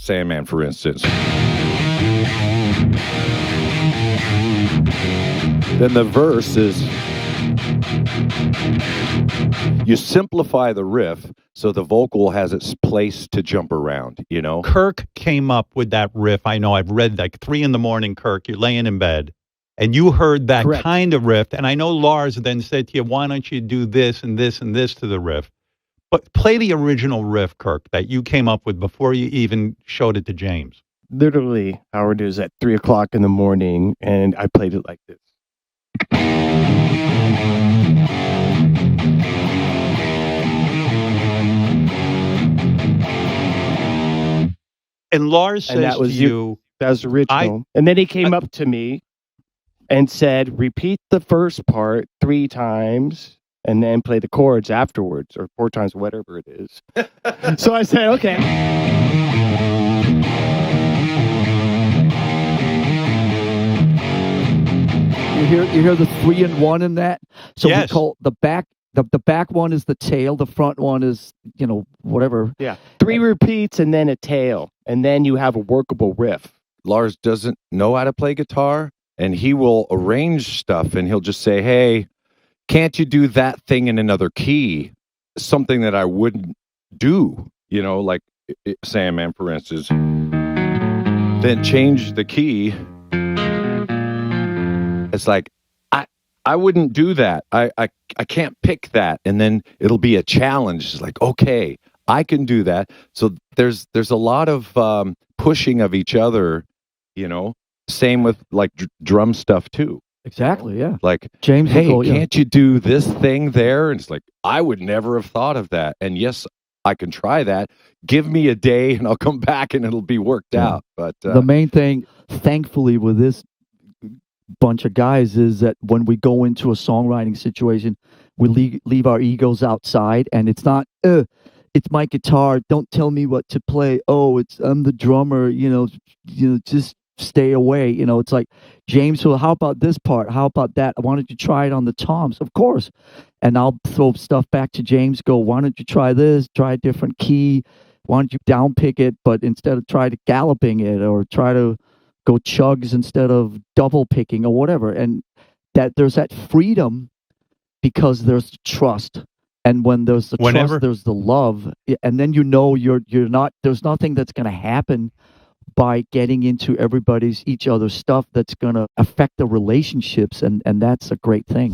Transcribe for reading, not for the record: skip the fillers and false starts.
Sandman, for instance. Then the verse is, you simplify the riff so the vocal has its place to jump around, you know? Kirk came up with that riff. I know I've read like 3 a.m, Kirk, you're laying in bed and you heard that Correct. kind of riff. And I know Lars then said to you, why don't you do this and this and this to the riff? But play the original riff, Kirk, that you came up with before you even showed it to James. Literally, Howard, it was at 3:00 in the morning, and I played it like this. And Lars says that was to you, that was original. And then he came up to me and said, repeat the first part 3 times and then play the chords afterwards, or 4 times, whatever it is. So I said, okay. You hear the 3 and 1 in that? So yes. We call the back. The back one is the tail. The front one is, whatever. Yeah. 3 repeats and then a tail. And then you have a workable riff. Lars doesn't know how to play guitar, and he will arrange stuff, and he'll just say, hey, can't you do that thing in another key? Something that I wouldn't do, like Sandman, for instance. Then change the key. It's like, I wouldn't do that. I can't pick that. And then it'll be a challenge. It's like, okay, I can do that. So there's a lot of pushing of each other, same with like drum stuff too. Exactly, yeah. Like, James, hey, can't you do this thing there? And it's like, I would never have thought of that. And yes, I can try that. Give me a day and I'll come back and it'll be worked out. But the main thing, thankfully, with this bunch of guys is that when we go into a songwriting situation, we leave our egos outside, and it's not, it's my guitar, don't tell me what to play. Oh, I'm the drummer, just stay away. It's like, James, well, how about this part? How about that? Why don't you try it on the toms? Of course. And I'll throw stuff back to James, go, why don't you try this? Try a different key. Why don't you down pick it, but instead of try to galloping it, or try to go chugs instead of double picking or whatever. And that there's that freedom because there's trust. And when there's the trust, there's the love. And then you're not, there's nothing that's going to happen by getting into each other's stuff that's going to affect the relationships. And that's a great thing.